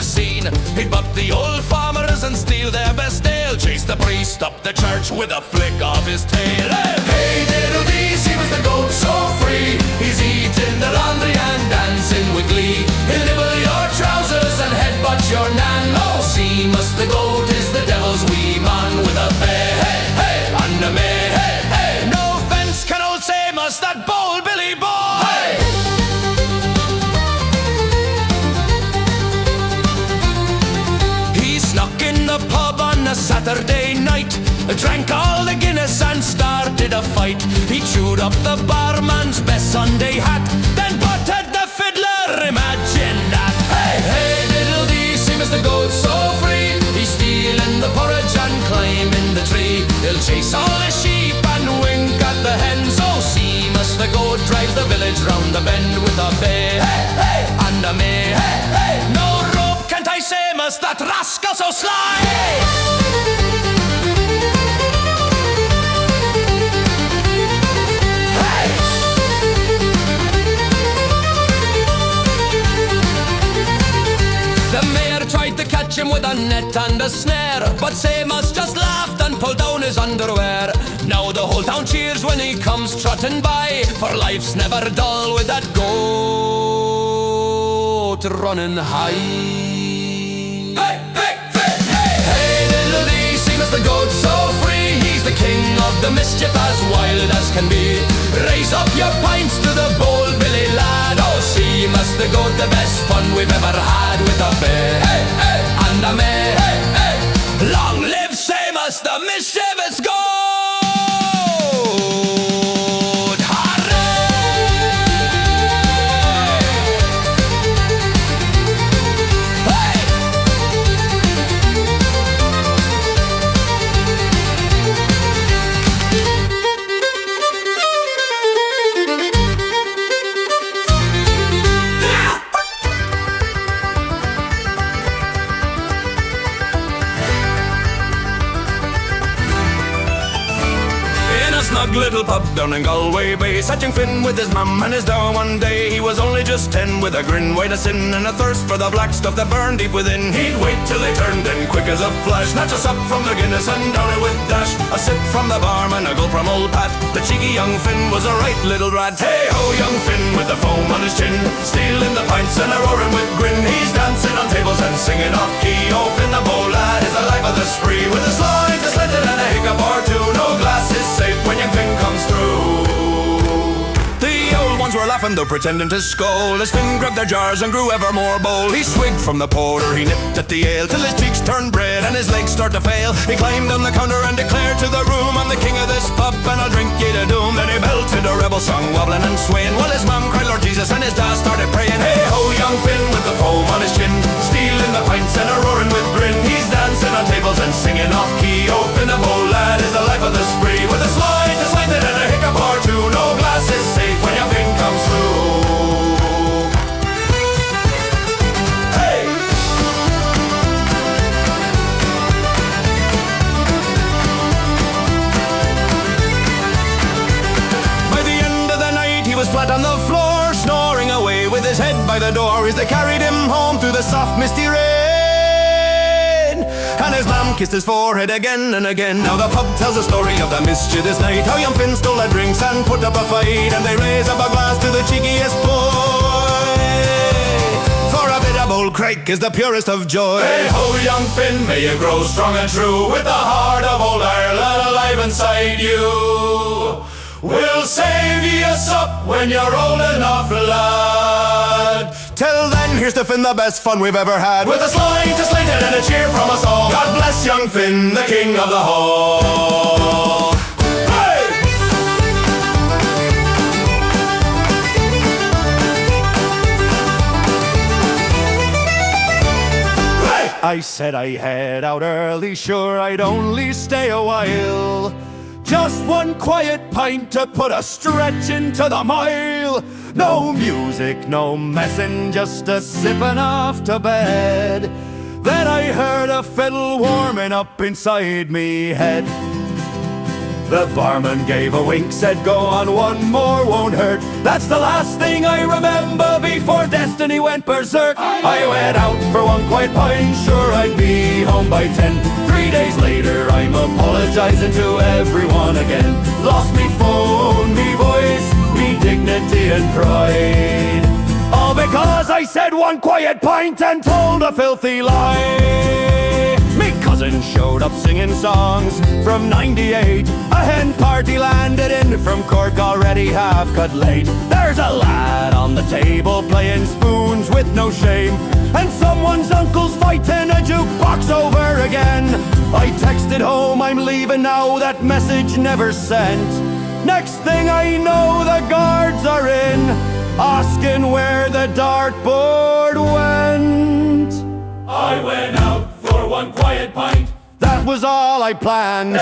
was seen. He'd buck the old farmers and steal their best ale, chase the priest up the church with a flick of his tail. Hey diddle-dee, he was the goat so free. He's eating the laundry and dancing with glee. He'll nibble your trousers and headbutt your nan. Oh, Seamus the goat is the devil's wee man, with a bay, hey, hey, and a may, hey, hey. No offense, can old Seamus, that bold Billy boy. Hey. He snuck in the pub on a Saturday night, drank all the Guinness and started a fight. He chewed up the barman's best Sunday hat, then butted the fiddler, imagine that. Hey, hey, diddle-dee, Seamus the goat so free. He's stealing the porridge and climbing the tree. He'll chase all the sheep and wink at the hens. Oh, Seamus the goat drives the village round the bend with a bay, hey, hey, and a may, hey, hey. No rope can tie Seamus, that rascal so sly. The mayor tried to catch him with a net and a snare, but Seamus just laughed and pulled down his underwear. Now the whole town cheers when he comes trotting by, for life's never dull with that goat running high. Hey, hey, hey, hey, hey, diddle-dee, Seamus the goat so free. He's the king of the mischief, as wild as can be. Raise up your pints to the bold Billy lad. Oh, Seamus the goat, the best fun we've ever had, with a bay, hey, hey, and a may, hey, hey. Long live Seamus, the mischievous goat. Snug little pub down in Galway Bay, sat young Finn with his mum and his dow one day. He was only just 10, with a grin white as sin and a thirst for the black stuff that burned deep within. He'd wait till they turned in quick as a flash, snatch a sup from the Guinness and down it with dash. A sip from the barman, a gulp from old Pat. The cheeky young Finn was a right little rat. Hey ho, young Finn with the foam on his chin, stealing the pints and a roaring with grin. He's dancing on tables and singing off key. Oh, Finn the bow lad is the life of the spree, with a slide, a slanted and a hiccup or two. No glass is safe when young Finn comes through. The old ones were laughing, though pretending to scold, as Finn grabbed their jars and grew ever more bold. He swigged from the porter, he nipped at the ale, till his cheeks turned red and his legs start to fail. He climbed on the counter and declared to the room, I'm the king of this pub and I'll drink ye to doom. Then he belted a rebel song, wobbling and swaying, while his mum cried Lord Jesus and his dad started praying. Hey ho, young Finn with the foam on his chin, stealing the pints and a roaring with grin. He's dancing on tables and singing off key. Oh, Finn the bow lad is the life of the spree, with a slide, a slanted and a hiccup or two. No glass is safe when young Finn comes through. Hey! By the end of the night he was flat on the floor, snoring away with his head by the door, as they carried him home through the soft misty rain. And his mum kissed his forehead again and again. Now the pub tells the story of that mischievous night, how young Finn stole their drinks and put up a fight, and they raise up a glass to the cheekiest boy, for a bit of old Craig is the purest of joy. Hey ho, young Finn, may you grow strong and true, with the heart of old Ireland alive inside you. We'll save ye a sup when you're old enough, lad. Till then, here's to Finn, the best fun we've ever had, with a slide, a slanted and a cheer from us all. God bless young Finn, the king of the hall. Hey! Hey! I said I head out early, sure I'd only stay a while. Just one quiet pint to put a stretch into the mile. No music, no messing, just a sipping off to bed. Then I heard a fiddle warming up inside me head. The barman gave a wink, said go on, one more won't hurt. That's the last thing I remember before death and he went berserk. I went out for one quiet pint, sure I'd be home by 10. 3 days later I'm apologizing to everyone again. Lost me phone, me voice, me dignity and pride, all because I said one quiet pint and told a filthy lie. Me cousin showed up singing songs from '98. A hen party landed in from Cork, already half cut late. There's a lad on the table playing spoons with no shame, and someone's uncle's fighting a jukebox over again. I texted home, I'm leaving now, that message never sent. Next thing I know, the guards are in, asking where the dartboard went. I went out for one quiet pint, that was all I planned.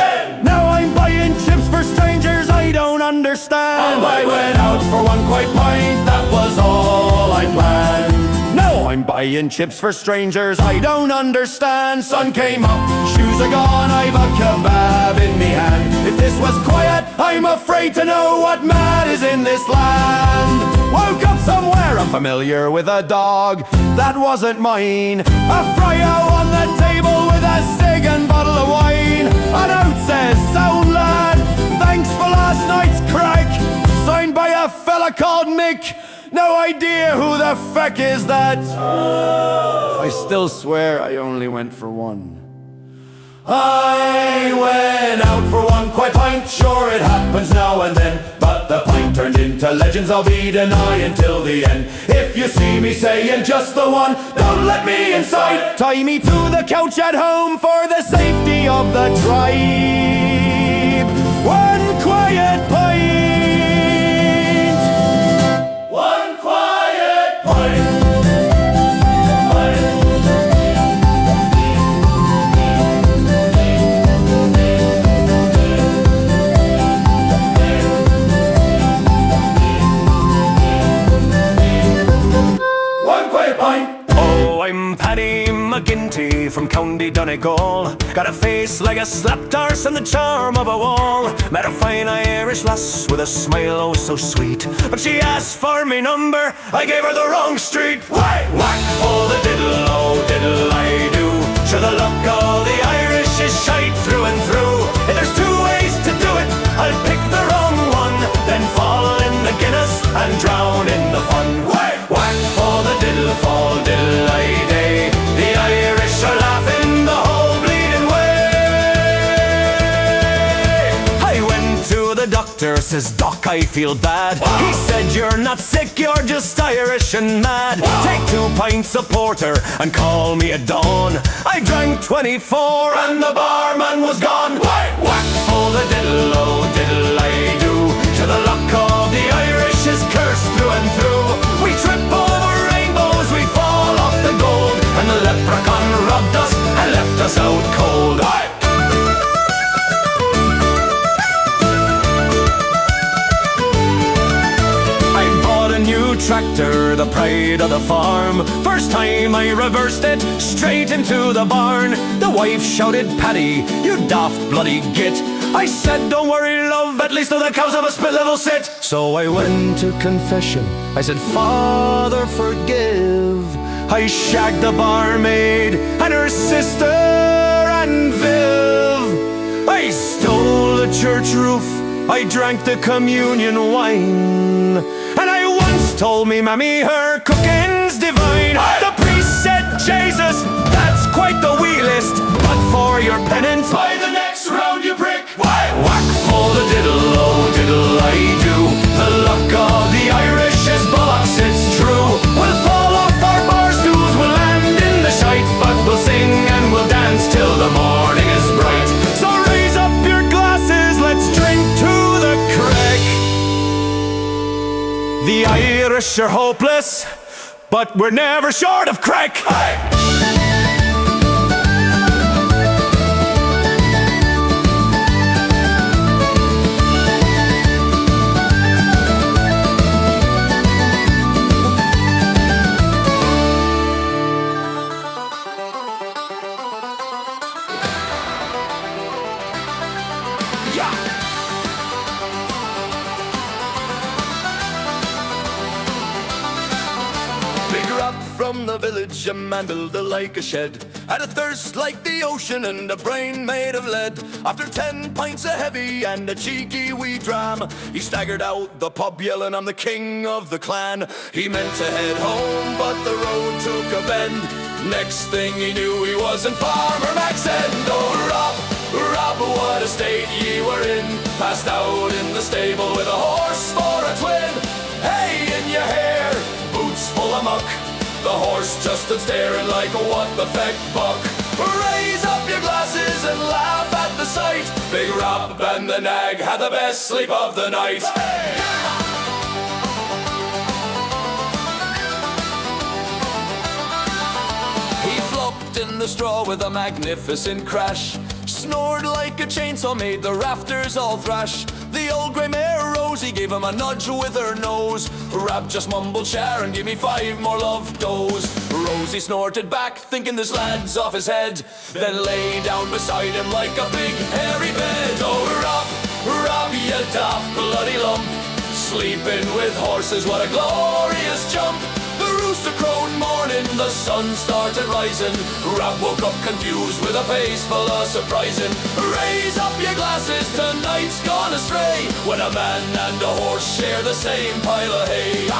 Now I'm buying chips for strangers I don't understand. I went out for one quiet pint, that was all I planned. Now I'm buying chips for strangers I don't understand. Sun came up, shoes are gone, I've a kebab in me hand. If this was quiet, I'm afraid to know what mad is in this land. Woke up somewhere unfamiliar with a dog that wasn't mine. A fryo on the table with a cig and bottle of wine. A note says, "Sound lad, thanks for last night's crack." Signed by a fella called Mick. No idea who the feck is that. I still swear I only went for one. I went out for one quiet pint, sure it happens now and then, but the pint turned into legends I'll be denying till the end. If you see me saying just the one, don't let me inside. Tie me to the couch at home for the safety of the tribe. One quiet pint. One quiet pint. Oh, I'm Paddy McGinty from County Donegal. Got a face like a slapped arse and the charm of a wall. Met a fine Irish lass with a smile oh so sweet, but she asked for me number, I gave her the wrong street. Whack, whack for the diddle, oh diddle I do. Sure the luck of the Irish is shite through and through. If there's two ways to do it, I'll pick the wrong one, then fall in the Guinness and drown in the fun. Whack, whack for the diddle, fall diddle I day. The Irish are laughing the whole bleeding way. I went to the doctor, says doc I feel bad. He said you're not sick, you're just Irish and mad. Take 2 pints of porter and call me at dawn. I drank 24 and the barman was gone. Whack, whack for the diddle, oh diddle I do. To the luck of the Irish is cursed through and through. We trip over rainbows, we fall off the gold, and the leprechaun robbed us and left us out cold. I bought a new tractor, the pride of the farm. First time I reversed it, straight into the barn. The wife shouted, "Paddy, you daft bloody git." I said, "Don't worry love, at least all the cows have a spit level sit." So I went to confession, I said, "Father forgive." I shagged the barmaid and her sister and Viv. I stole the church roof, I drank the communion wine, and I once told me mammy her cooking's divine. The priest said, "Jesus, that's quite the wee list, but for your penance, by the next round you prick." Whack for the diddle, oh diddle I do. The luck of the Irish is bollocks, it's true. We'll fall off our bar stools, we'll land in the shite, but we'll sing and we'll dance till the morning is bright. So raise up your glasses, let's drink to the crack. The Irish are hopeless, but we're never short of crack. Big up from the village, a man built like a shed. Had a thirst like the ocean and a brain made of lead. After 10 pints of heavy and a cheeky wee dram, he staggered out the pub yelling, "I'm the king of the clan." He meant to head home, but the road took a bend. Next thing he knew, he was in Farmer Mac's end. Oh, Rob, Rob, what a state ye were in. Passed out in the stable with a horse for a twin. Hay in your hair, boots full of muck. The horse just stood staring like a what the feck buck. Raise up your glasses and laugh at the sight. Big Rob and the nag had the best sleep of the night. Hey! He flopped in the straw with a magnificent crash. Snored like a chainsaw, made the rafters all thrash. The old grey mare Rosie gave him a nudge with her nose. Rab just mumbled, "Sharon, give me 5 more love does." Rosie snorted back, thinking this lad's off his head, then lay down beside him like a big hairy bed. Oh, Rob, Rob, you daft bloody lump. Sleeping with horses, what a glorious jump. The rooster crowed morning, the sun started rising. Rab woke up confused with a face full of surprising. Raise up your glasses, tonight's gone astray, when a man and a horse share the same pile of hay.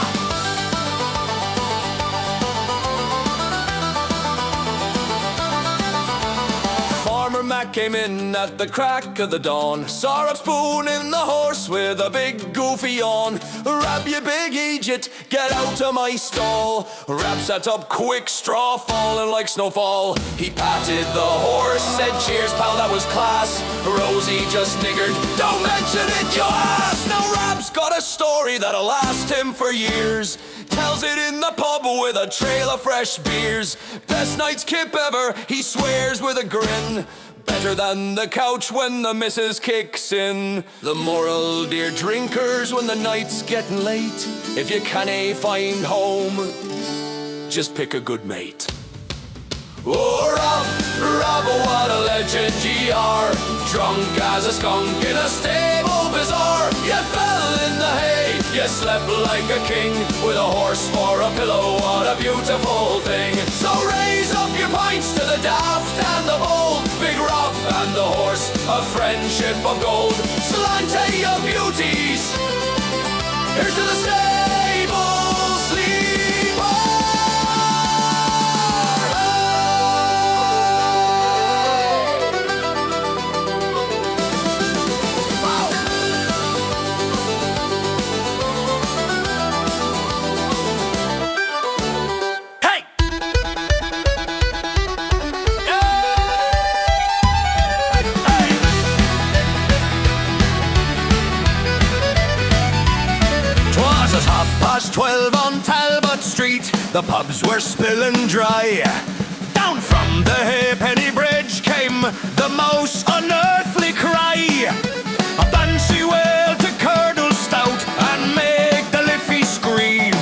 Farmer Mac came in at the crack of the dawn, saw Rab spooning the horse with a big goofy yawn. "Rab, you big idiot, get out of my stall." Rab sat up quick, straw falling like snowfall. He patted the horse, said, "Cheers, pal, that was class." Rosie just niggered, "Don't mention it, you ass." Now Rab's got a story that'll last him for years. Tells it in the pub with a trail of fresh beers. Best night's kip ever, he swears with a grin. Better than the couch when the missus kicks in. The moral, dear drinkers, when the night's getting late, if you cannae find home, just pick a good mate. Oh, Rob, Rob, what a legend ye are. Drunk as a skunk in a stable bazaar. You fell in the hay, you slept like a king, with a horse for a pillow, what a beautiful thing. So raise up your pints to the daft and the bold. Big Rob and the horse, a friendship of gold. Slante your beauties, here's to the stable, sleep on. Past 12 on Talbot Street, the pubs were spilling dry. Down from the Halfpenny Bridge came the most unearthly cry. A banshee wail to curdle stout and make the Liffey scream.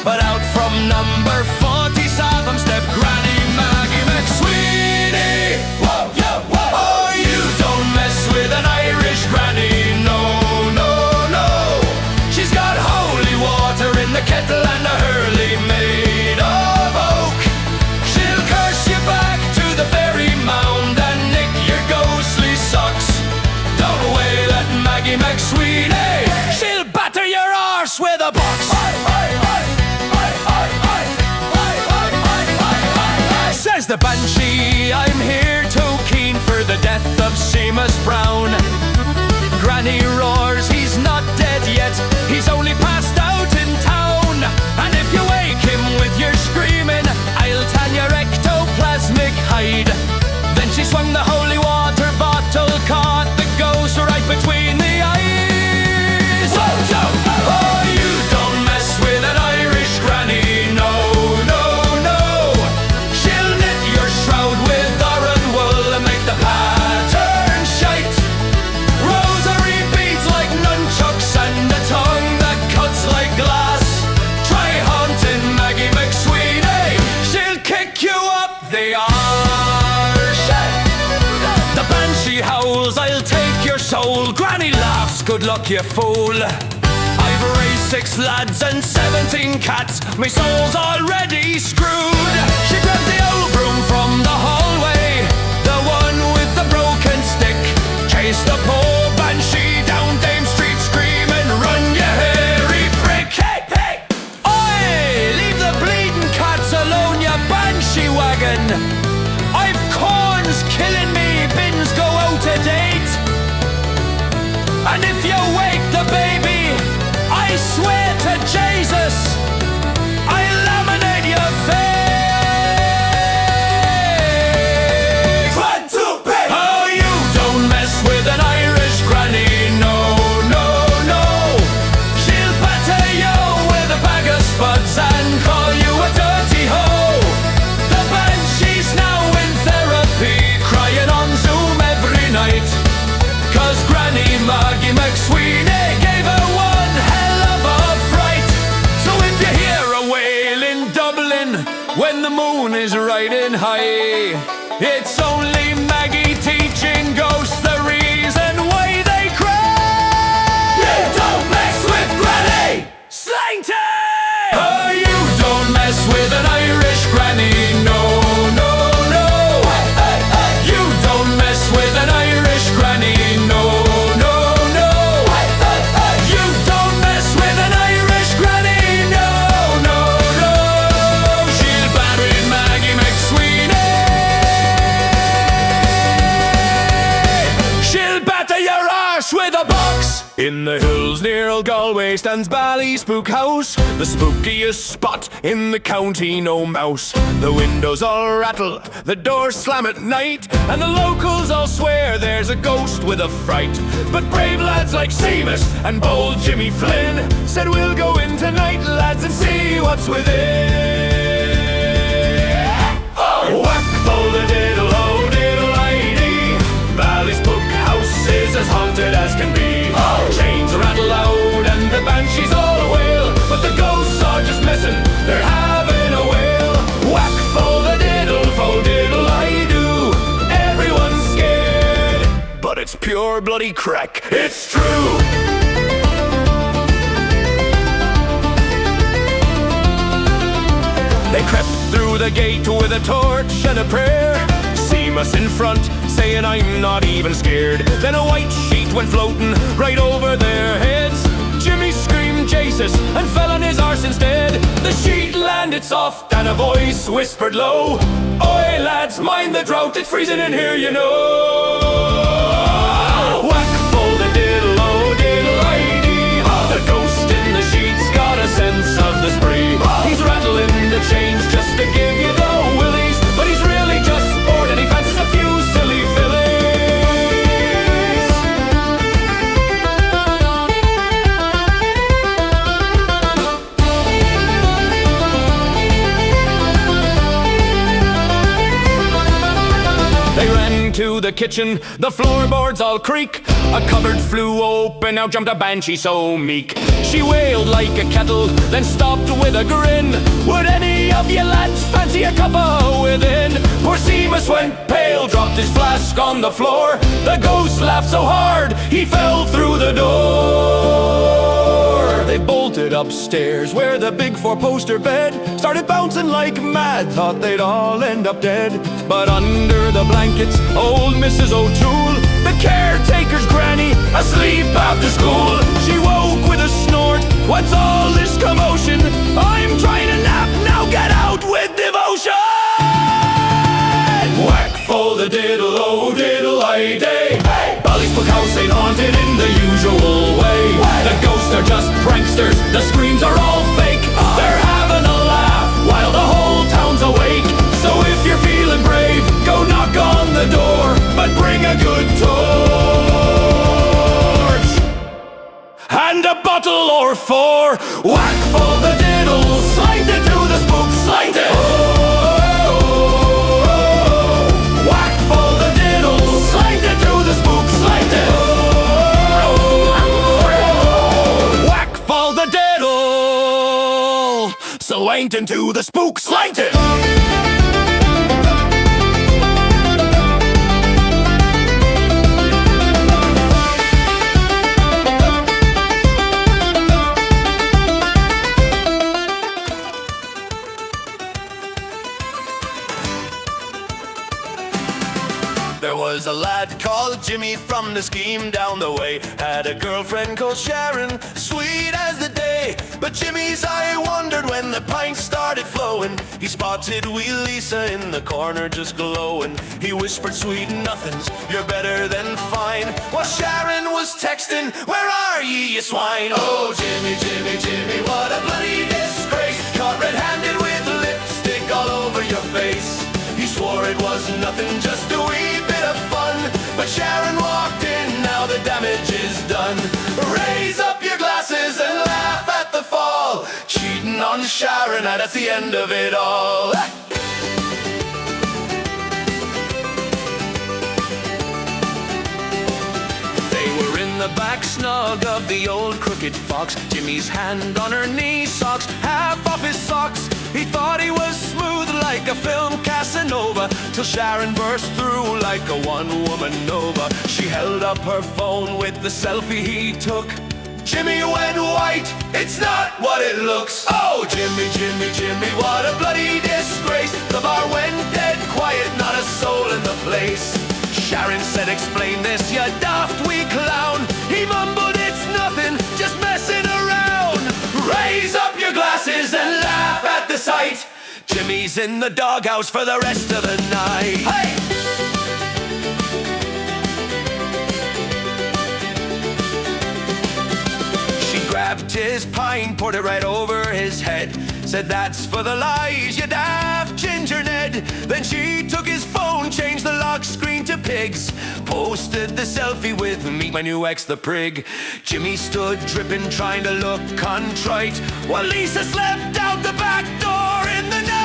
But out from number 47 stepped Granny Maggie McSweeney. Whoa, yeah, whoa. Oh, you don't mess with an Irish granny, no, no, no. She's got holy water in the kettle and a hurley made of oak. She'll curse you back to the very mound and nick your ghostly socks. Don't wail at Maggie McSweeney, she'll batter your arse with a box. Says the banshee, I'm here too keen for the death of Seamus Brown. Granny roars, he's not dead yet, he's only passed out in town. And if you wake him with your screaming, I'll tan your ectoplasmic hide. Then she swung the holy water bottle, caught the ghost right between the eyes. Whoa, oh, you don't mess with an Irish granny, no, no, no. She'll knit your shroud with oran wool and make the pattern shite. Rosary beads like nunchucks and a tongue that cuts like glass. Try haunting Maggie McSweeney, she'll kick you up the arse. The banshee howls, I'll take your soul. Granny laughs, good luck you fool. I've raised 6 lads and 17 cats, my soul's already And if you wake the baby, I swear to Jesus, I laminate your face. 1, 2, pay. Oh, you don't mess with an Irish granny, no, no, no. She'll batter you with a bag of spuds and call you a dirty hoe. The banshee's now in therapy, crying on Zoom every night, 'cause Granny Maggie McSweeney gave her one hell of a fright. So if you hear a wail in Dublin when the moon is riding high, it's only Maggie teaching ghosts the reason why they cry. You don't mess with Granny Slanty! Oh, you don't mess with an Irish granny, no, no, no. You don't mess with an Irish granny, no, no, no. You don't mess with an Irish granny, no, no, no. She'll batter Maggie McSweeney. She'll batter your arse with a box. In the hills near Galway stands Ballyspook House, the spookiest spot in the county, no mouse. The windows all rattle, the doors slam at night, and the locals all swear there's a ghost with a fright. But brave lads like Seamus and bold Jimmy Flynn said we'll go in tonight, lads, and see what's within. Whack full the diddle, oh diddle-i-dee. Ballyspook House is as haunted as can be. Chains rattle loud and the banshees all wail, but the ghosts are just messing, they're having a wail. Whack full the diddle, full diddle-I-do. Everyone's scared, but it's pure bloody crack, it's true. They crept through the gate with a torch and a prayer. Seamus in front, saying I'm not even scared. Then a white sheet went floating right over their heads. Jimmy screamed Jesus and fell on his arse instead. The sheet landed soft and a voice whispered low, "Oi lads, mind the drought, it's freezing in here, you know." Whack full the diddle, oh diddle-i-dee. The ghost in the sheets got a sense of the spree. He's rattling the chains just to give you the willies, but he's really just bored and he fancies a few silly fillies. They ran to the kitchen, the floorboards all creak. A cupboard flew open, out jumped a banshee so meek. She wailed like a kettle, then stopped with a grin. Would any of you lads fancy a cuppa within? Poor Seamus went pale, dropped his flask on the floor. The ghost laughed so hard, he fell through the door. They bolted upstairs where the big four-poster bed started bouncing like mad, thought they'd all end up dead. But under the blankets, old Mrs. O'Toole, the caretaker's granny, asleep after school. She woke with a snort, "What's all this commotion? I'm trying to nap, now get out with devotion!" Whack full the diddle, oh diddle-i-day. Ballyspook House ain't haunted in the usual way. The ghosts are just pranksters, the screams are all fake. They're having a laugh while the whole town's awake. So if you're feeling brave, go knock on the door, but bring a good torch and a bottle or four. Whack for the diddle, slide it to the spook, slide it. Whack for the diddle, slide it to the spook, slide it. Whack for the diddle, so ain't into the spook, slide it. There was a lad called Jimmy from the scheme down the way. Had a girlfriend called Sharon, sweet as the day. But Jimmy's eye wandered when the pints started flowing. He spotted wee Lisa in the corner just glowing. He whispered sweet nothings, you're better than fine, while Sharon was texting, where are ye, you swine? Oh, Jimmy, Jimmy, Jimmy, what a bloody disgrace. Caught red-handed with lipstick all over your face. He swore it was nothing, just a wee bit of fun. But Sharon walked in, now the damage is done. Raise up your glasses and laugh at the fall. Cheating on Sharon, and that's the end of it all. The back snug of the old crooked fox, Jimmy's hand on her knee, socks half off his socks. He thought he was smooth like a film Casanova, till Sharon burst through like a one-woman Nova. She held up her phone with the selfie he took. Jimmy went white, it's not what it looks. Oh, Jimmy, Jimmy, Jimmy, what a bloody disgrace. The bar went dead quiet, not a soul in the place. Sharon said, explain this, you daft wee clown. He mumbled, it's nothing, just messing around. Raise up your glasses and laugh at the sight. Jimmy's in the doghouse for the rest of the night. Hey! She grabbed his pint, poured it right over his head. Said, that's for the lies, you daft ginger Ned. Then she took his phone, changed the lock screen to pigs, posted the selfie with meet my new ex, the prig. Jimmy stood dripping, trying to look contrite, while Lisa slept out the back door in the night.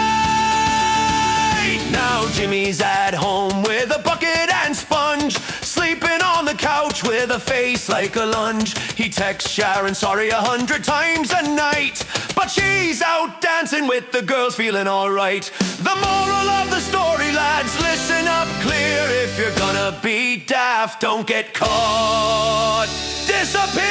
Now Jimmy's at home with a bucket and sponge, sleeping on the couch with a face like a lunge. He texts Sharon sorry 100 times a night, but she's out dancing with the girls, feeling alright. The moral of the story, lads, listen up clear. If you're gonna be daft, don't get caught. Disappear!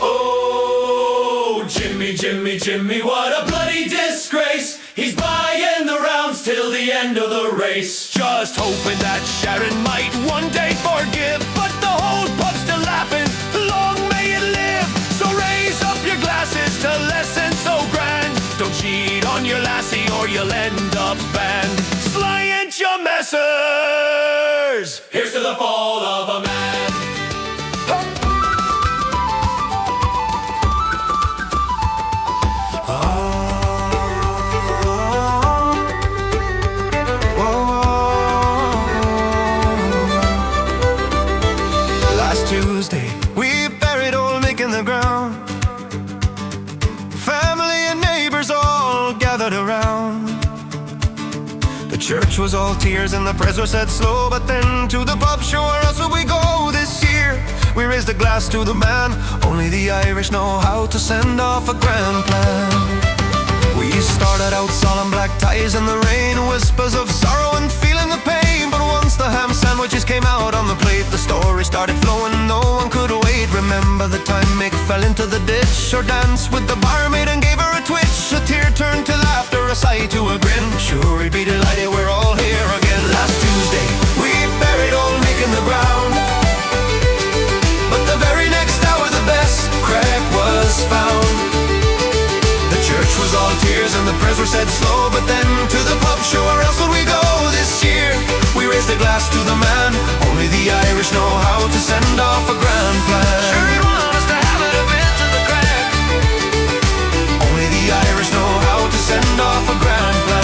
Oh, Jimmy, Jimmy, Jimmy, what a bloody disgrace. He's buying the rounds till the end of the race. Just hoping that Sharon might one day forgive, but the whole pub's still laughing, long may it live. So raise up your glasses to lessons so grand. Don't cheat on your lassie or you'll end up banned. Sly ain't your messers. Here's to the fall of a man. Last Tuesday, we buried old Mick in the ground. Family and neighbors all gathered around. The church was all tears and the prayers were said slow. But then to the pub, sure else will we go this year. We raised a glass to the man. Only the Irish know how to send off a grand plan. We started out solemn black ties in the rain, whispers of sorrow and feeling the pain. But once the ham sandwiches came out on the plate, the story started flowing, no one could wait. Remember the time Mick fell into the ditch, or danced with the barmaid and gave her a twitch. A tear turned to laughter, a sigh to a grin. Sure, he'd be delighted we're all here again. Last Tuesday, we buried old Mick in the ground, but the very next hour the best crack was found. The church was all tears and the prayers were said slow. But then to the pub, sure, where else would we go this year? We raised a glass to the man. Only the Irish know how to send off a grand plan. Sure, he'd want us to have it a bit to the crack. Only the Irish know how to send off a grand plan.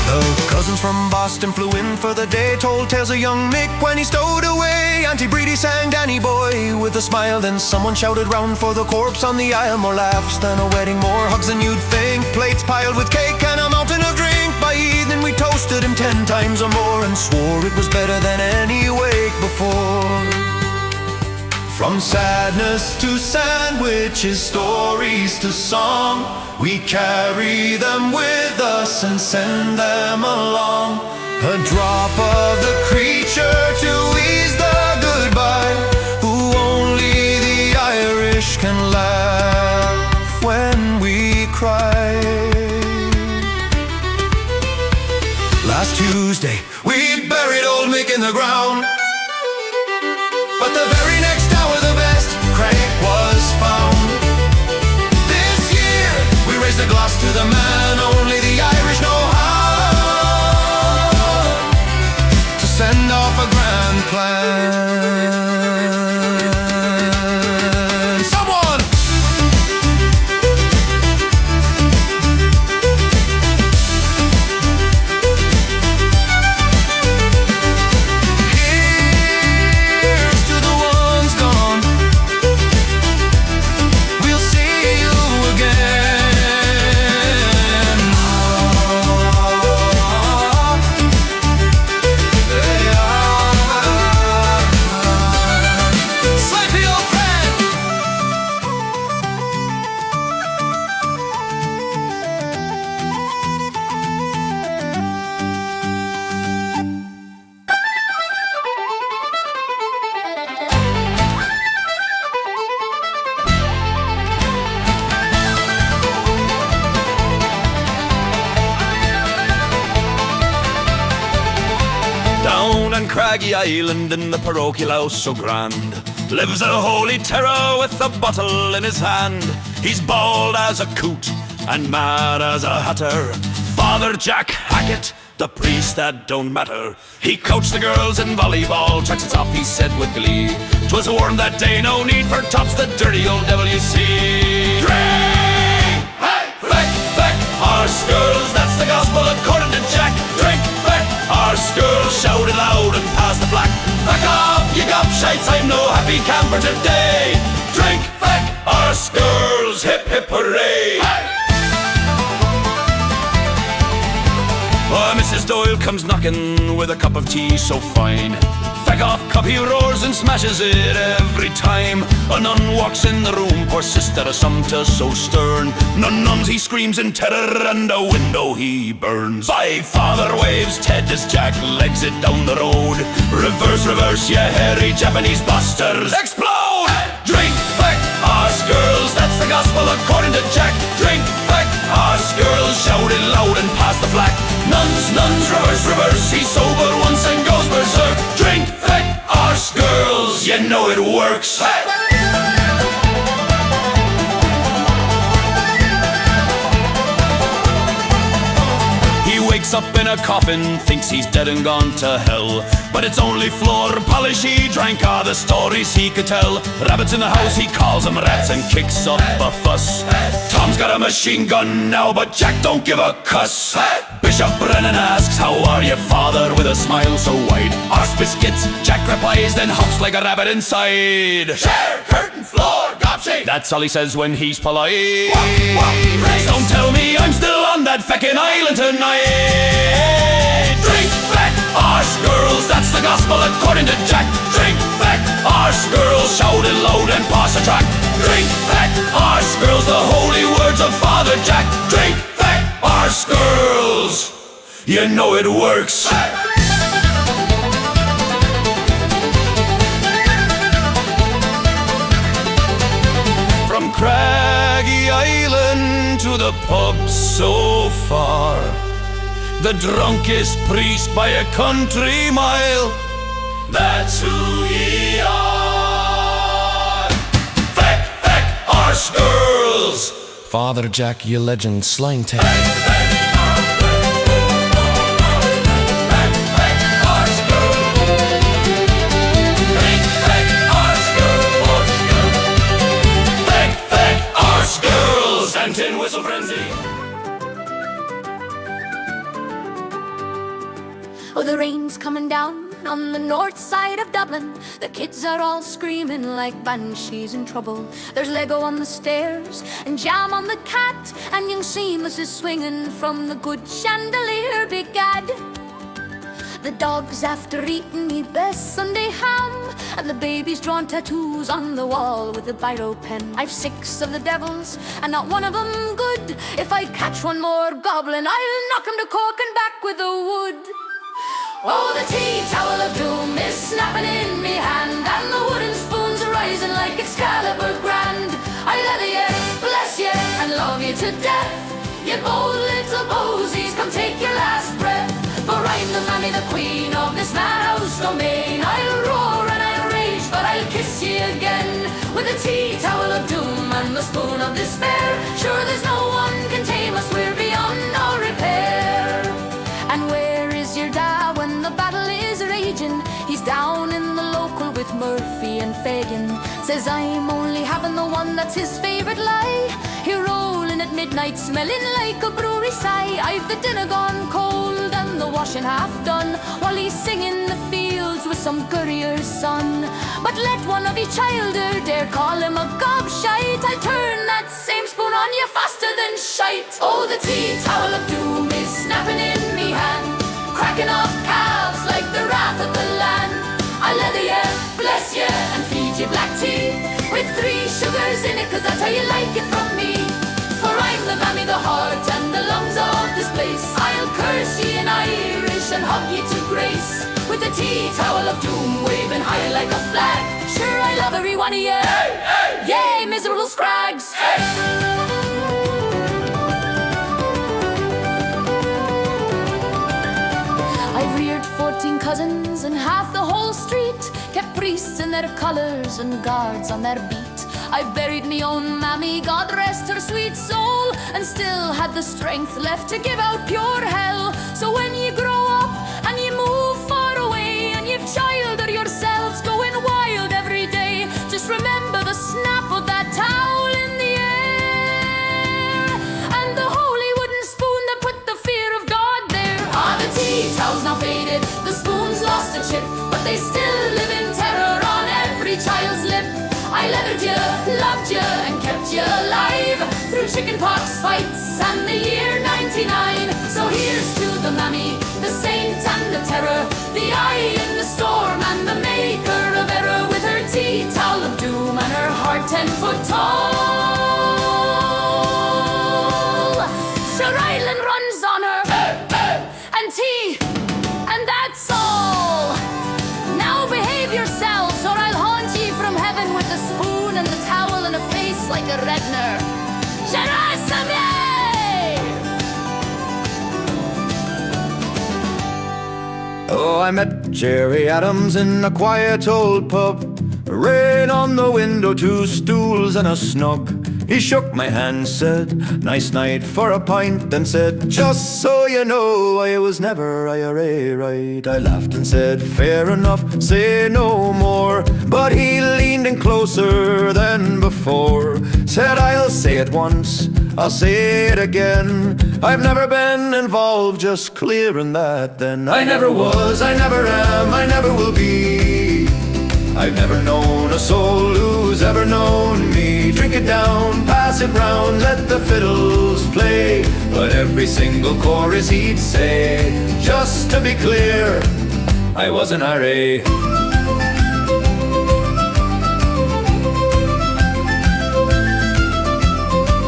The cousins from Boston flew in for the day, told tales of young Mick when he stowed away. Auntie Breedy sang Danny Boy with a smile. Then someone shouted round for the corpse on the aisle. More laughs than a wedding, more hugs than you'd think. Plates piled with cake and a mountain of drink. By evening we toasted him 10 times or more, and swore it was better than any wake before. From sadness to sandwiches, stories to song, we carry them with us and send them along. A drop of the creature to ease the goodbye, who only the Irish can laugh when we cry. the ground. But the very next hour the best Craig was found. This year we raise a glass to the man only the Irish know how to send off a grand plan. Someone! Here's to the ones gone. We'll see you again. Sleepy old friend. Down on Craggy Island in the parochial house so grand lives a holy terror with a bottle in his hand. He's bald as a coot and mad as a hatter. Father Jack Hackett, the priest that don't matter. He coached the girls in volleyball, tracks it off, he said with glee. 'Twas warm that day, no need for tops, the dirty old devil you see. Drink! Hey! Feck, feck, arse girls, that's the gospel according to Jack. Drink, feck, arse girls, shout it loud and pass the black. Feck off, you gobshites, I'm no happy camper today. Drink, feck, arse girls, hip hip hooray. Hey! Mrs. Doyle comes knocking with a cup of tea so fine. Feck off cup, he roars and smashes it every time. A nun walks in the room, poor sister Assumpta so stern. Nun nuns, he screams in terror, and a window he burns. By father waves Ted as Jack legs it down the road. Reverse, reverse, you hairy Japanese bastards. Explode! Drink, feck, arse girls, that's the gospel according to Jack. Drink, feck, arse girls, shout it loud and pass the flack. Nuns, nuns, reverse, reverse, he's sober once and goes berserk. Drink, feck, arse girls, you know it works. Hey! He wakes up in a coffin, thinks he's dead and gone to hell. But it's only floor polish, he drank all the stories he could tell. Rabbits in the house, he calls them rats and kicks up a fuss. Tom's got a machine gun now, but Jack don't give a cuss. Bishop Brennan asks, how are you, father, with a smile so wide. Arse biscuits, Jack replies, then hops like a rabbit inside. Chair, curtain, floor, gobshite, that's all he says when he's polite. Please don't tell me I'm still on that feckin' island tonight. Drink, feck, arse girls, that's the gospel according to Jack. Drink, feck, arse girls, shout it loud and pass the track. Drink, feck, arse girls, the holy words of Father Jack. Drink, feck, arse girls, you know it works. From Craggy Island to the pub so far, the drunkest priest by a country mile, that's who ye are. Feck, feck, arse girls, Father Jack, you legend, slang tag. And tin whistle frenzy. Oh, the rain's coming down on the north side of Dublin. The kids are all screaming like banshees in trouble. There's Lego on the stairs and jam on the cat, and young Seamus is swinging from the good chandelier, big gad. The dog's after eating me best Sunday ham, and the baby's drawn tattoos on the wall with a biro pen. I've 6 of the devils, and not one of them good. If I catch one more goblin, I'll knock him to cork and back with the wood. Oh, the tea towel of doom is snapping in me hand, and the wooden spoons are rising like Excalibur grand. I love you, bless you, and love you to death. You bold little posies, come take your last breath. For I'm the mammy, the queen of this madhouse domain. I'll roar and I'll rage, but I'll kiss ye again. With the tea towel of doom and the spoon of despair. Sure there's no one can tame us, we're beyond all repair. And where is your dad when the battle is raging? He's down in the local with Murphy and Fagin. Says I'm only having the one that's his favourite lie. He rolling at midnight, smelling like a brewery sigh. I've the dinner gone cold and the washing half done, while he's singing the fields with some courier's son. But let one of you childer dare call him a gobshite, I'll turn that same spoon on you faster than shite. Oh, the tea towel of doom is snapping in me hand, cracking off calves like the wrath of the land. I'll leather ya, bless ya, and feed you black tea with 3 sugars in it, 'cause that's how you like it from me. For I'm the mammy, the heart and the lungs of this place. I'll curse ye in Irish and hug ye to grace, with the tea towel of doom waving high like a flag. Sure, I love every one of ye. Hey, hey. Yay, miserable scrags. Hey. I've reared 14 cousins and half the whole street, kept priests in their colours and guards on their beat. I've buried me own mammy, God rest her sweet soul, and still had the strength left to give out pure hell. So when you grow up and you move far away, and you've childed yourselves going wild every day, just remember the snap of that towel in the air, and the holy wooden spoon that put the fear of God there. Ah, the tea towel's now faded, the spoon's lost a chip, but they still live in terror on every child's lip. I leathered you, loved you, and kept you alive through chickenpox fights and the year 99. So here's to the mammy, the saint and the terror, the eye in the storm and the maker of error, with her tea towel of doom and her heart 10 foot tall. Sure, Ireland runs on her, and tea, and that's all. Now behave yourselves, or I'll haunt ye from heaven with a spoon and the towel and a face like a Redner. Oh, I met Jerry Adams in a quiet old pub. Rain on the window, 2 stools and a snug. He shook my hand, said, "Nice night for a pint," then said, "Just so you know, I was never IRA right." I laughed and said, "Fair enough, say no more." But he leaned in closer than before, said, "I'll say it once, I'll say it again. I've never been involved, just clearing that then. I never was, I never am, I never will be. I've never known a soul who's ever known me. Drink it down, pass it round, let the fiddles play." But every single chorus he'd say, just to be clear, I wasn't IRA.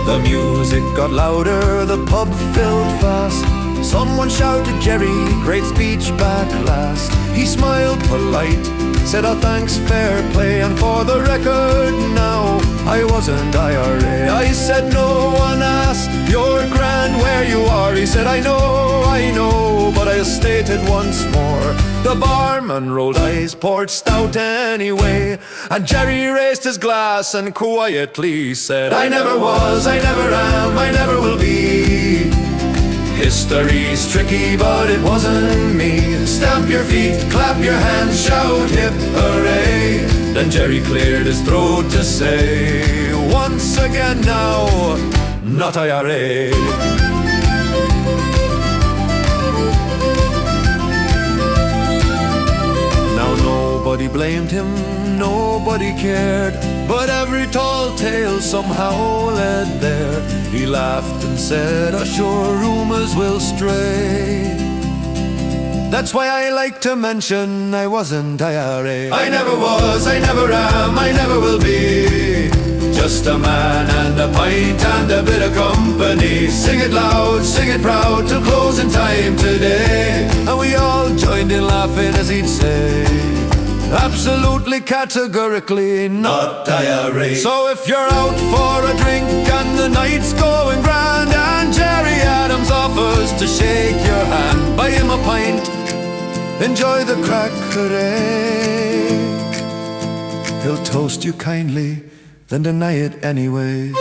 The music got louder, the pub filled fast. Someone shouted, "Jerry, great speech back last." He smiled polite, said, "Oh, thanks, fair play. And for the record now, I wasn't IRA." I said, "No one asked, you're grand where you are." He said, I know, but I'll state it once more." The barman rolled eyes, poured stout anyway, and Jerry raised his glass and quietly said, "I never was, I never am, I never will be. History's tricky, but it wasn't me. Stamp your feet, clap your hands, shout hip hooray." Then Jerry cleared his throat to say, "Once again now, not IRA." Now nobody blamed him, nobody cared, but every tall tale somehow led there. He laughed and said, "I'm sure rumors will stray. That's why I like to mention I wasn't IRA. I never was, I never am, I never will be. Just a man and a pint and a bit of company. Sing it loud, sing it proud till closing time today." And we all joined in laughing as he'd say, "Absolutely, categorically not IRA." So if you're out for a drink and the night's going grand, and Jerry Adams offers to shake your hand, buy him a pint enjoy the cracker egg. He'll toast you kindly, then deny it anyway.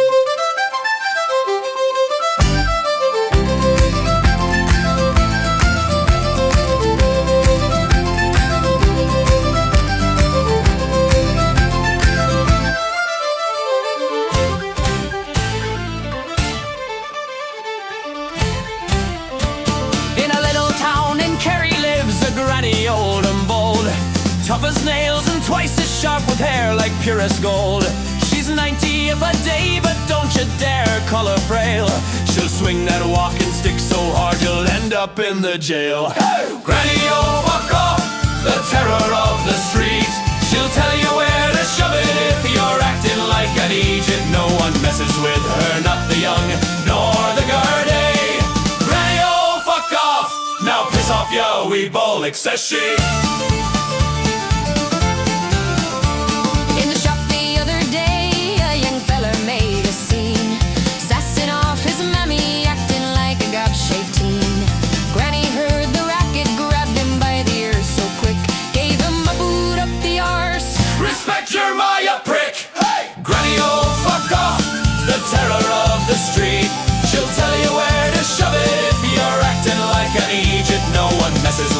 Tough as nails and twice as sharp with hair like purest gold. She's 90 if a day, but don't you dare call her frail. She'll swing that walking stick so hard you'll end up in the jail. Hey! Granny, oh fuck off, the terror of the street. She'll tell you where to shove it if you're acting like an Egypt. No one messes with her, not the young nor the Gardaí. Granny, oh fuck off, now piss off ya wee bollocks, says she.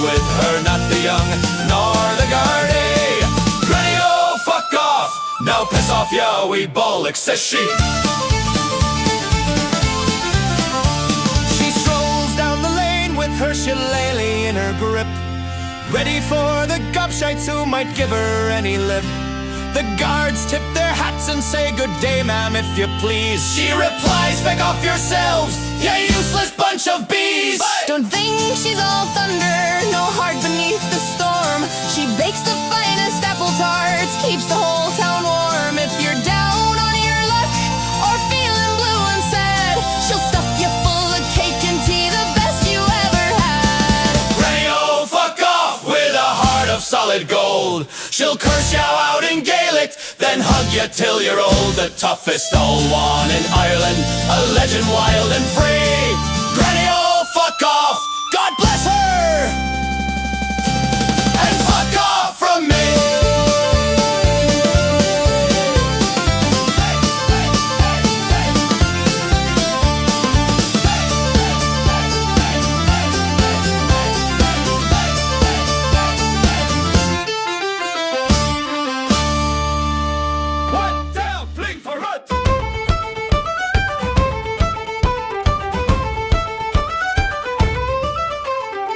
With her, not the young, nor the Gardaí. Granny, oh, fuck off, now piss off ya wee bollocks, says she. She strolls down the lane with her shillelagh in her grip, ready for the gobshites who might give her any lip. The guards tip their hats and say, good day, ma'am, if you please. She replies, feck off yourselves, you useless bunch of bees. Don't think she's all thunder, no heart beneath the storm. She bakes the finest apple tarts, keeps the whole town warm. If you're down on your luck or feeling blue and sad, she'll stuff you full of cake and tea, the best you ever had. Granny, oh, fuck off with a heart of solid gold. She'll curse you out in Gaelic, then hug you till you're old. The toughest old one in Ireland, a legend wild and free. Granny, oh, fuck off, God bless her, and fuck off from me.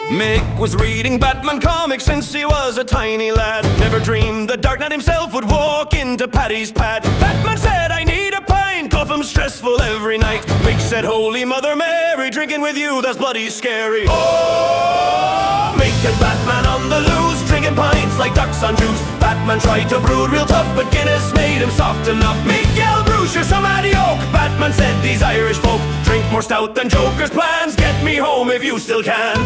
Mick was reading Batman comics since he was a tiny lad. Never dreamed the Dark Knight himself would walk into Paddy's pad. Batman said, I need a pint, Gotham's stressful every night. Mick said, Holy Mother Mary, drinking with you, that's bloody scary. Oh, Mick and Batman on the loose, drinking pints like ducks on juice. Batman tried to brood real tough, but Guinness made him soft enough. Miguel Bruce, you're some adioke. Batman said, these Irish folk drink more stout than Joker's plans. Get me home if you still can.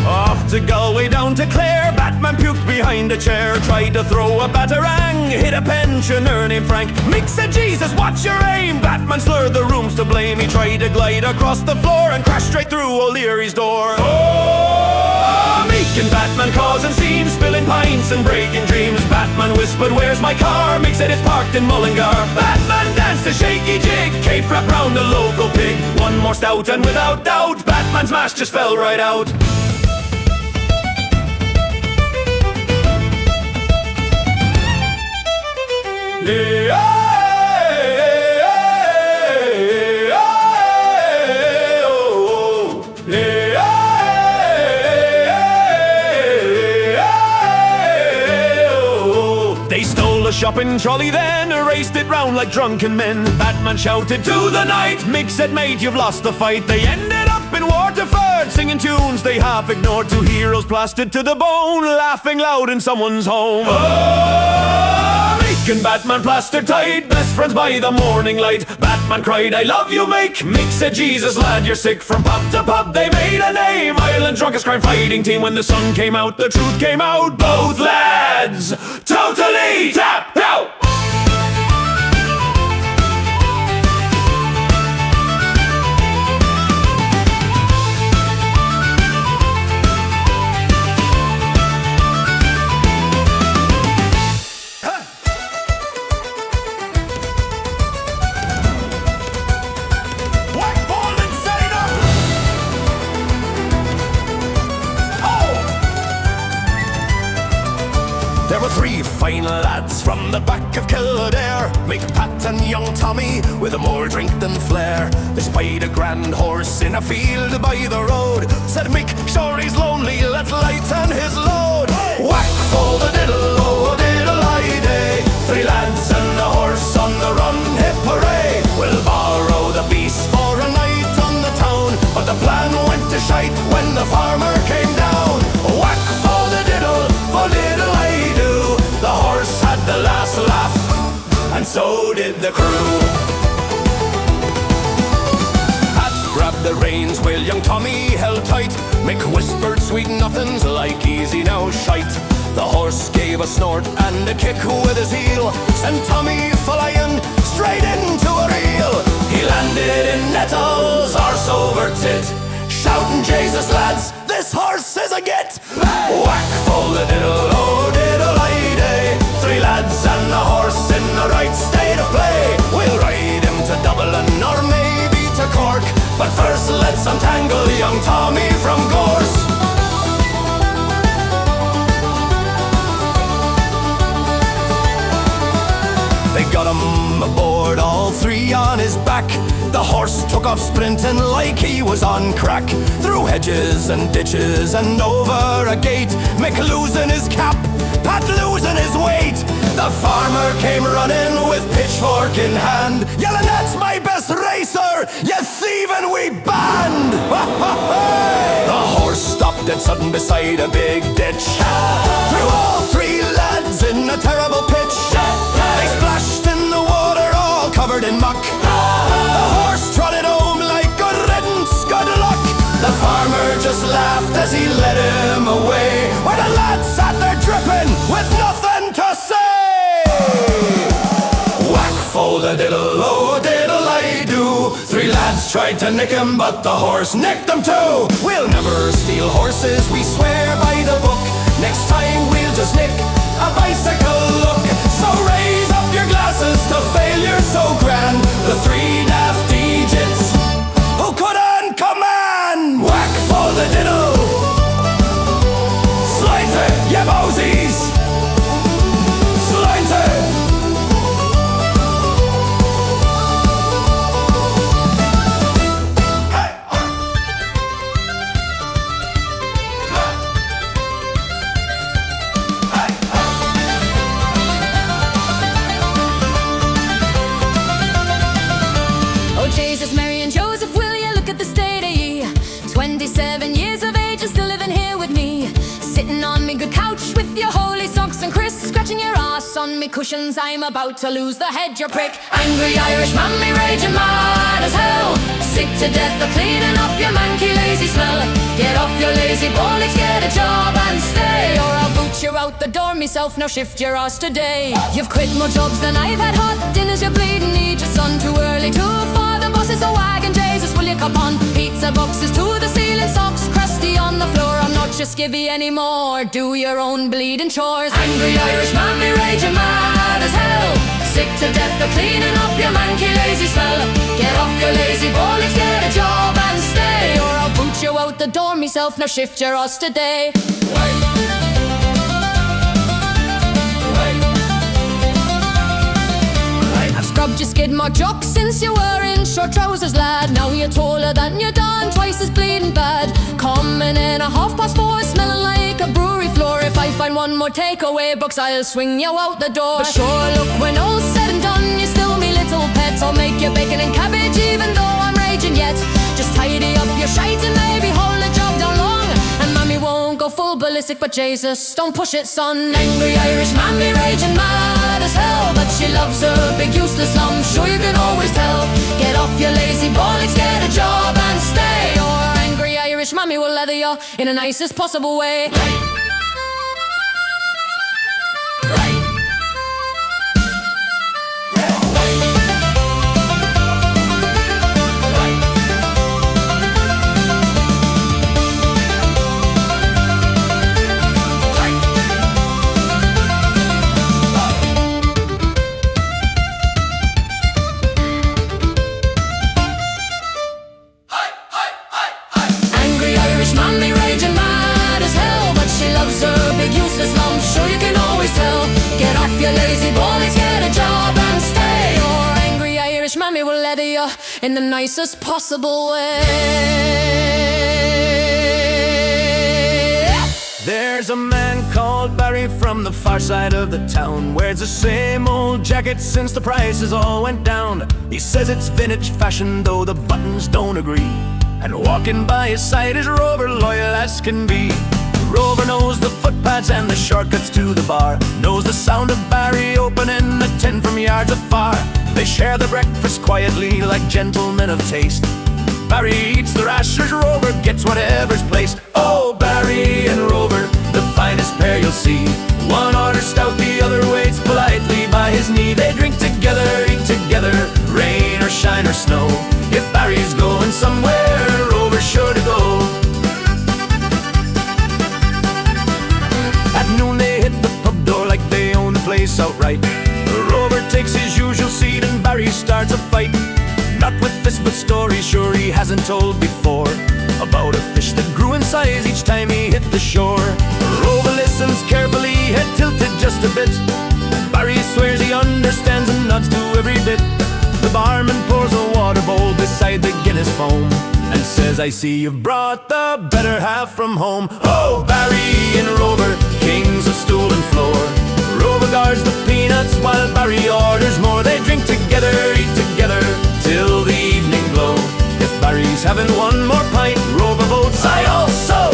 Off to Galway, down to Clare, Batman puked behind a chair. Tried to throw a batarang, hit a pensioner named Frank. Mick said, Jesus, what's your aim? Batman slurred the room's to blame. He tried to glide across the floor and crashed straight through O'Leary's door. Oh, Mick and Batman causing scenes, spilling pints and breaking dreams. Batman whispered, where's my car? Mick said, it's parked in Mullingar. Batman danced a shaky jig, cape wrapped round the local pig. One more stout and without doubt, Batman's mask just fell right out. They stole a shopping trolley then, raced it round like drunken men. Batman shouted to the night, Mick said, mate, you've lost the fight. They ended up in Waterford, singing tunes they half ignored. Two heroes blasted to the bone, laughing loud in someone's home. Oh, Mick and Batman plastered tight, best friends by the morning light. Batman cried, I love you, Mick. Mick said, Jesus lad, you're sick. From pub to pub they made a name, Ireland's drunkest crime fighting team. When the sun came out, the truth came out. Both lads totally tapped out. Three fine lads from the back of Kildare make Pat and young Tommy with more drink than flair. They spied a grand horse in a field by the road. Said Mick, sure he's lonely, let's lighten his load. Whack for the diddle, oh diddle-I-day. Three lads and a horse on the run, hip hooray. We'll borrow the beast for a night on the town, but the plan went to shite when the farmer came down. Whack for the diddle, for diddle-I-do. The horse had the last laugh, and so did the crew. Pat grabbed the reins while young Tommy held tight. Mick whispered sweet nothings like easy now shite. The horse gave a snort and a kick with his heel, sent Tommy flying straight into a reel. He landed in nettles, arse over tit, shouting, Jesus lads, this horse is a git. Whack for the diddle, oh diddle-I-day. Three lads and a horse in the right state of play. We'll ride him to Dublin or maybe to Cork, but first let's untangle young Tommy from Gorse. They got him aboard, all three on his back. The horse took off sprinting like he was on crack. Through hedges and ditches and over a gate, Mick losing his cap, Pat losing his weight. The farmer came running with pitchfork in hand, yelling, that's my best racer, you thieving wee band. The horse stopped dead sudden beside a big ditch. Threw all three lads in a terrible pitch. They splashed in the water all covered in muck. The horse trotted home like good riddance, good luck. The farmer just laughed as he led him away, where the lads sat there dripping with nothing to say. Whack for the diddle, oh diddle-I-do. Three lads tried to nick him, but the horse nicked them too. We'll never steal horses, we swear by the book. Next time we'll just nick a bicycle look. So raise up your glasses to failure so grand, the three daft Egypts who couldn't command. Whack for the diddle, Slainte, ye mosies, Slainte. Jesus, Mary and Joseph, will you look at the state of ye? 27 years of age and still living here with me. Sitting on me good couch with your holy socks and Chris, scratching your ass on me cushions. I'm about to lose the head, you prick. Angry Irish mammy, raging mad as hell. Sick to death of cleaning up your manky lazy smell. Get off your lazy bollocks, get a job and stay, or I'll boot you out the door myself. Now shift your ass today. You've quit more jobs than I've had hot dinners. You're bleeding, need your son too early, too far. The bus is a wagon, Jesus, will you cop on? Pizza boxes to the ceiling, socks crusty on the floor. I'm not your skivvy anymore, do your own bleeding chores. Angry Irish mammy, raging mad as hell. Sick to death of cleaning up your manky lazy smell. Get off your lazy bollocks, get a job and stay, or I'll boot you out the door myself. Now shift your ass today. I've scrubbed your skid mark jock since you were in short trousers, lad. Now you're taller than you're done, twice as bleeding bad. Coming in a 4:30, smelling like a brewery floor. If I find one more takeaway box, I'll swing you out the door. But sure, look, when all's said and done, you're still me little pet. I'll make you bacon and cabbage even though I'm raging yet. Just tidy up your shite and maybe hold the job down long, and mammy won't go full ballistic, but Jesus, don't push it, son. Angry Irish mammy, raging mad as hell, but she loves her big useless lump, sure you can always tell. Get off your lazy bollocks, get a job and stay, or angry Irish mammy will leather you in the nicest possible way. Angry Irish mammy, raging mad as hell, but she loves me will leather you in the nicest possible way. There's a man called Barry from the far side of the town. Wears the same old jacket since the prices all went down. He says it's vintage fashion, though the buttons don't agree. And walking by his side is Rover, loyal as can be. Rover knows the footpaths and the shortcuts to the bar. Knows the sound of Barry opening a tin from yards afar. They share the breakfast quietly like gentlemen of taste. Barry eats the rashers, Rover gets whatever's placed. Oh, Barry and Rover, the finest pair you'll see. One orders stout, the other waits politely by his knee. They drink together, eat together, rain or shine or snow. If Barry's going somewhere, Rover's sure to go. At noon they hit the pub door like they own the place outright. Rover takes his usual seat and Barry starts a fight. Not with fists but stories sure he hasn't told before, about a fish that grew in size each time he hit the shore. Rover listens carefully, head tilted just a bit. Barry swears he understands and nods to every bit. The barman pours a water bowl beside the Guinness foam and says, I see you've brought the better half from home. Oh, Barry and Rover, kings of stool and floor. Rover guards the peanuts while Barry orders more. They drink together, eat together, till the evening glow. If Barry's having one more pint, Rover votes I also.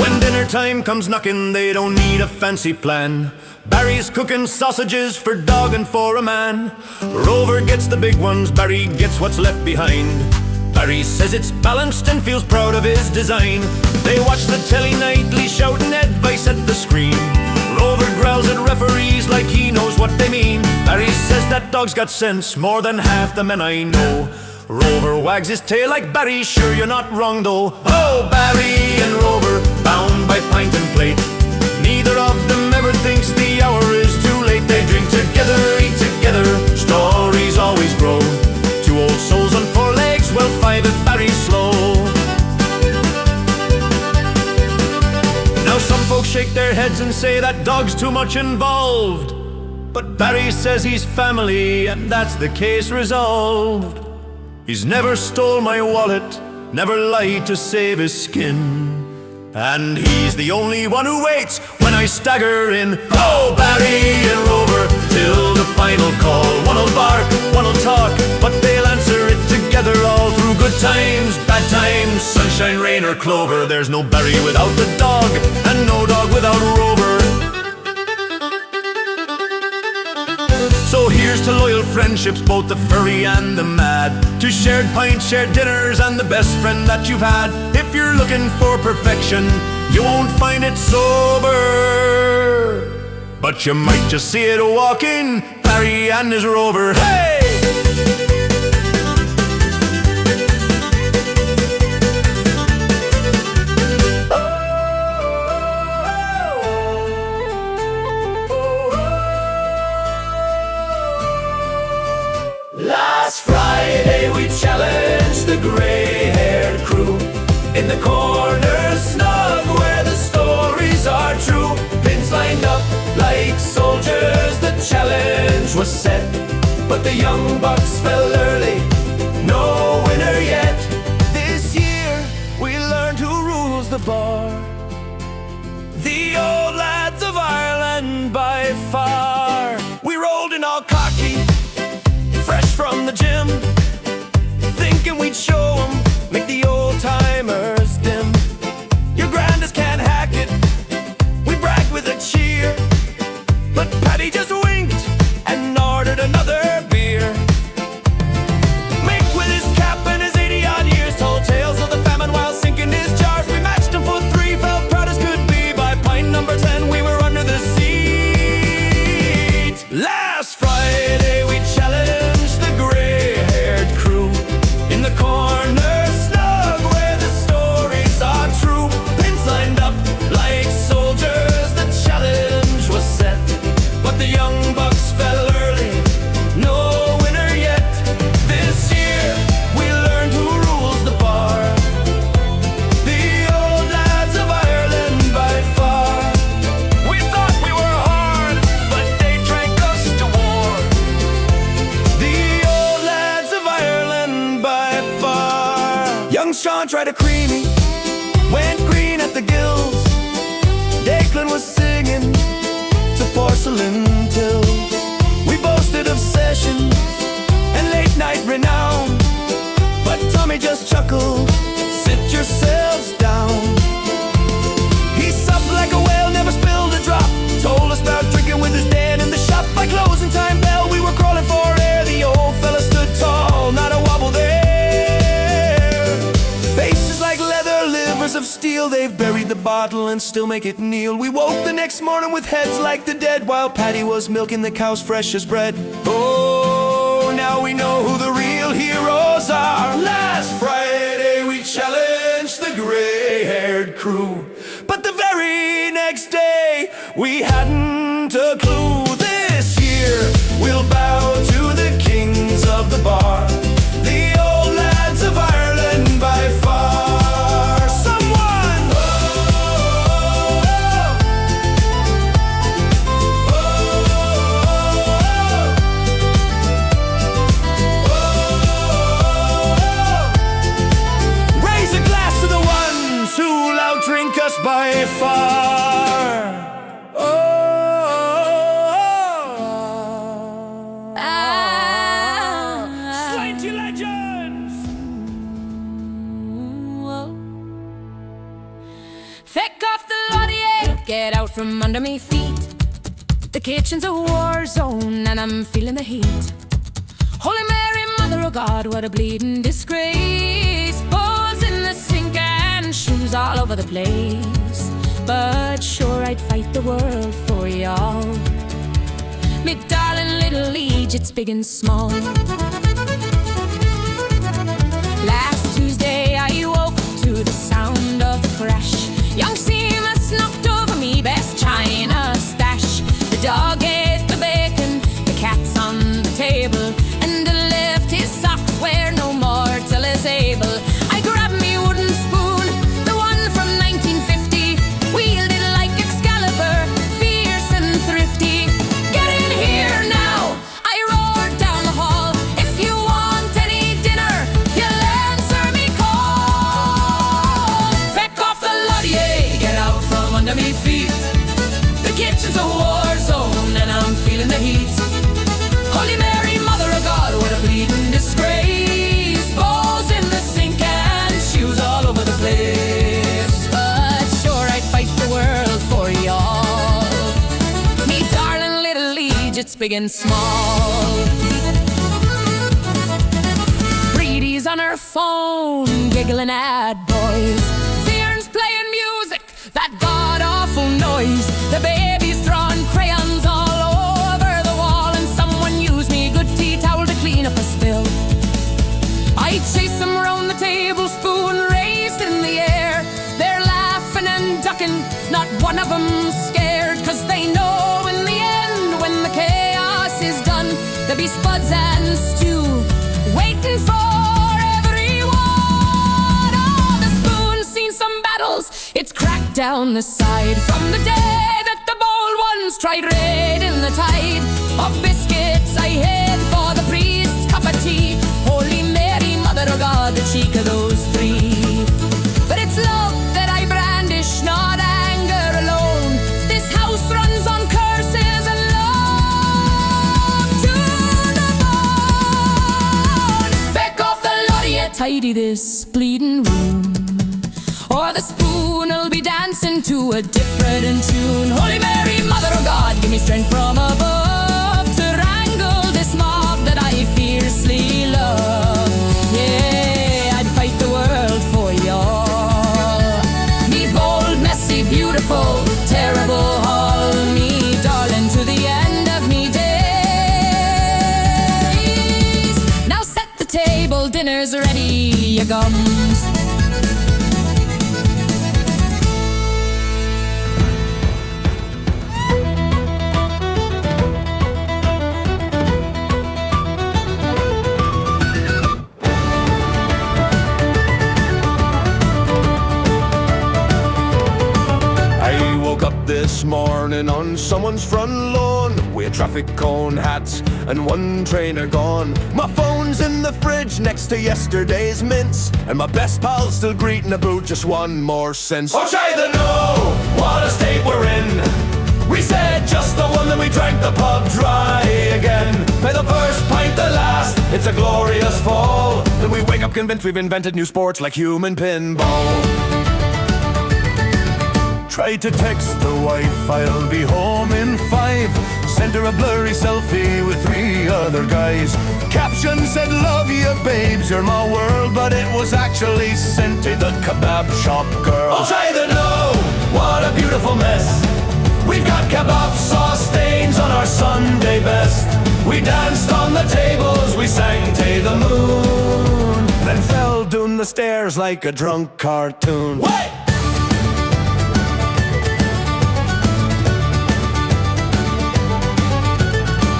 When dinner time comes knocking, they don't need a fancy plan. Barry's cooking sausages for dog and for a man. Rover gets the big ones, Barry gets what's left behind. Barry says it's balanced and feels proud of his design. They watch the telly nightly, shouting advice at the screen. Rover growls at referees like he knows what they mean. Barry says that dog's got sense, more than half the men I know. Rover wags his tail like Barry, sure you're not wrong though. Oh, Barry and Rover, bound by pint and plate. Neither of them ever thinks the hour is too late. They drink together, eat together, stories always grow. Two old souls on four legs, well five if Barry's slow. Now some folks shake their heads and say that dog's too much involved, but Barry says he's family and that's the case resolved. He's never stole my wallet, never lied to save his skin, and he's the only one who waits when I stagger in. Oh, Barry and Rover, till the final call. One'll bark, one'll talk, but they'll answer it together all through good times, bad times, sunshine, rain or clover. There's no Barry without the dog, and no dog without Rover. So here's to loyal friendships, both the furry and the mad, to shared pints, shared dinners, and the best friend that you've had. If you're looking for perfection, you won't find it sober, but you might just see it walking, Barry and his Rover. Hey! Last Friday we challenged the gray-haired crew in the corner snug where the stories are true. Pins lined up like soldiers, the challenge was set, but the young bucks fell early, no winner yet. This year we learned who rules the bar, the old lads of Ireland by far. We rolled in all cocky, fresh from the gym, thinking we'd show 'em, make the old-timers dim. Your grandest can't hack it, we bragged with a cheer, but Paddy just winked and ordered another beer. Mick with his cap and his 80-odd years told tales of the famine while sinking his jars. We matched him for three, felt proud as could be. By pint number 10 we were under the seat. Last Friday we challenged the gray-haired crew in the corner snug where the stories are true. Pins lined up like soldiers, the challenge was set, but the young bucks fell early, no winner yet. This year we learned who Sean tried to cream me, went green at the gills. Declan was singing to porcelain tills. We boasted of sessions and late night renown, but Tommy just chuckled, sit yourselves down. He supped like a whale, never spilled a drop. Told us about drinking with his dad in the shop. By closing time bell, we were crawling for air. The old fella stood tall, not a wobble there. Faces like leather, livers of steel. They've buried the bottle and still make it kneel. We woke the next morning with heads like the dead, while Paddy was milking the cows fresh as bread. Oh, now we know who the real heroes are. Last Friday we challenged the gray-haired crew, but the very next day we hadn't a clue. This year we'll bow to the kings of the bar, the old lads of Ireland by far. Someone! Raise a glass to the ones who'll outdrink us by far. Slinty legends! Feck off the Laurier, get out from under me feet. The kitchen's a war zone and I'm feeling the heat. Holy Mary, Mother of God, what a bleeding disgrace. Balls in the sink and shoes all over the place. But sure I'd fight the world for y'all. Me darling little liege, it's big and small. Last Tuesday I woke to the sound of the crash. Young Seamus knocked over me best china stash. The dog ate the bacon, the cat's on the table, and left his socks where no mortal is able. I grabbed me wooden spoon, the one from 1950, wielded like Excalibur, fierce and thrifty. Get in here now, I roared down the hall. If you want any dinner, you'll answer me call. Feck off the Laurier, get out from under me feet. The kitchen's a war zone and I'm feeling the heat. Holy Mary, Mother of God, what a bleeding disgrace. Balls in the sink and shoes all over the place. But sure I'd fight the world for y'all. Me darling little liege, it's big and small. Breedy's on her phone, giggling at boys. Searn's playing music, that god-awful noise. The baby's drawing crayons all over the wall, and someone used me good tea towel to clean up a spill. I chase them round the table, spoon raised in the air. They're laughing and ducking, not one of them scared, 'cause they know in the end, when the chaos is done, there'll be spuds and stew waiting for everyone. Oh, the spoon's seen some battles, it's cracked down the side. From the day that the bold ones tried raiding the tide of biscuits, I head for the priest's cup of tea. Holy Mary, Mother of God, the cheek of those three. But it's love that I brandish, not anger alone. This house runs on curses and love to the bone. Feck off the Laurier, tidy this bleeding room, or the spoon'll be dancing to a different tune. Holy Mary, Mother of God, give me strength from above to wrangle this mob that I fiercely love. Yeah, I'd fight the world for y'all. Me bold, messy, beautiful, terrible, all me darling to the end of me days. Now set the table, dinner's ready, you gums. This morning on someone's front lawn with a traffic cone hat, and one trainer gone. My phone's in the fridge next to yesterday's mints, and my best pal's still greeting about just one more cent. Oh, try the know what a state we're in. We said just the one, then we drank the pub dry again. May the first pint the last, it's a glorious fall. Then we wake up convinced we've invented new sports like human pinball. Tried to text the wife, I'll be home in 5. Sent her a blurry selfie with 3 other guys. Caption said, love you babes, you're my world. But it was actually sent to the kebab shop girl. I'll try the know, what a beautiful mess. We've got kebab sauce stains on our Sunday best. We danced on the tables, we sang "Tay the Moon", then fell down the stairs like a drunk cartoon. Wait!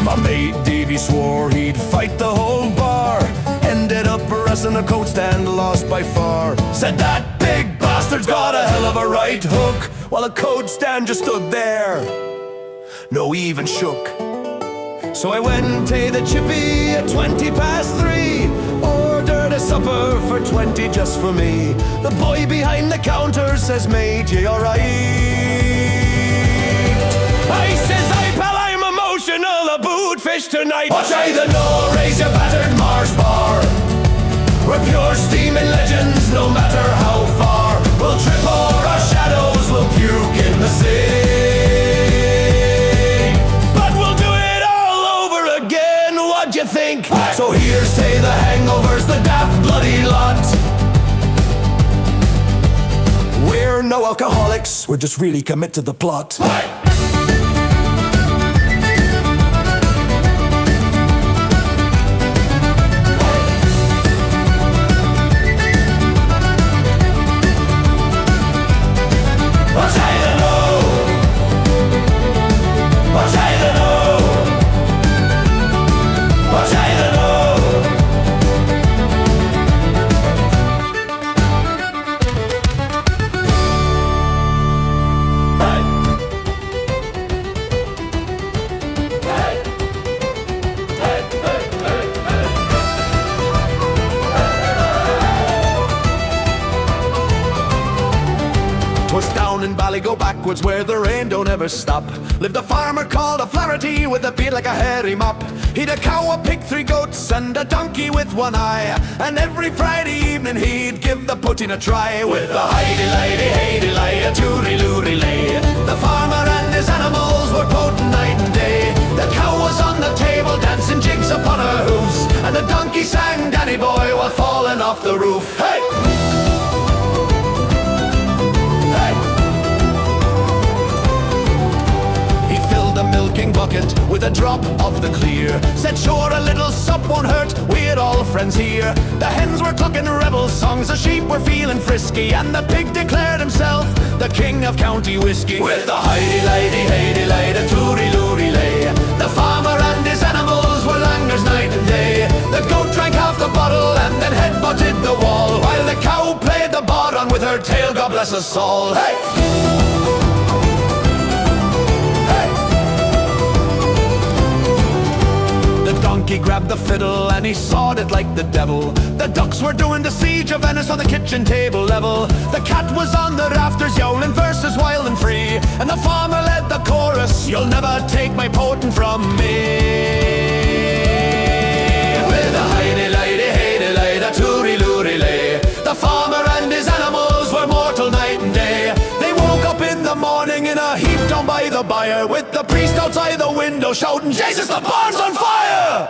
My mate Davey swore he'd fight the whole bar. Ended up arresting a coat stand, lost by far. Said that big bastard's got a hell of a right hook, while a coat stand just stood there, no even shook. So I went to the chippy at 3:20, ordered a supper for 20 just for me. The boy behind the counter says, mate, you alright? I says, hey pal, I'm emotional about fish tonight. Watch either know, raise your battered Mars bar. We're pure steaming legends, no matter how far. We'll trip o'er our shadows, we'll puke in the sea. But we'll do it all over again, what'd you think? So here's to the hangovers, the daft bloody lot. We're no alcoholics, we're just really commit to the plot. Go backwards where the rain don't ever stop. Lived a farmer called a Flaherty with a beard like a hairy mop. He'd a cow, a pig, 3 goats, and a donkey with 1 eye. And every Friday evening he'd give the putting a try. With a hidey-lighty, hey-de-lay, a toorey-loory-lay. The farmer and his animals were potent night and day. The cow was on the table dancing jigs upon her hoofs, and the donkey sang Danny Boy while falling off the roof. Hey! Milking bucket with a drop of the clear. Said sure a little sup won't hurt, we had all friends here. The hens were clucking rebel songs, the sheep were feeling frisky, and the pig declared himself the king of county whiskey. With a hidey-lighty, hey-de-lay, a toorey-loory-lay. The farmer and his animals were langers night and day. The goat drank half the bottle and then head-butted the wall, while the cow played the bodhrán with her tail, God bless us all. Hey! Donkey grabbed the fiddle and he sawed it like the devil. The ducks were doing the siege of Venice on the kitchen table level. The cat was on the rafters yowling verses wild and free, and the farmer led the chorus, you'll never take my potent from me. With a hidey-lighty, hey-de-lay, a toorey-loory-lay. The farmer and his animals were mortal night and day. They woke up in the morning in a heap down by the byre, with the priest outside the window shouting, Jesus, the barn's on fire!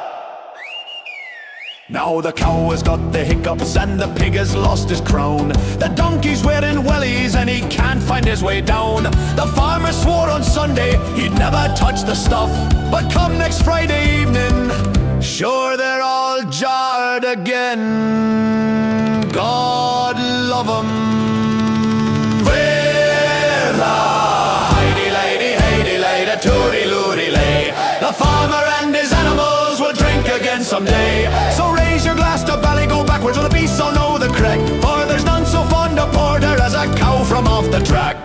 Now the cow has got the hiccups and the pig has lost his crown. The donkey's wearing wellies and he can't find his way down. The farmer swore on Sunday he'd never touch the stuff, but come next Friday evening, sure they're all jarred again. God love 'em. With a hidey-lighty, hey-de-lay, a toorey-loory-lay. The farmer and his animals will drink again someday. So raise your glass to Bally, go backwards with the beasts all know the crack. For there's none so fond of porter as a cow from off the track.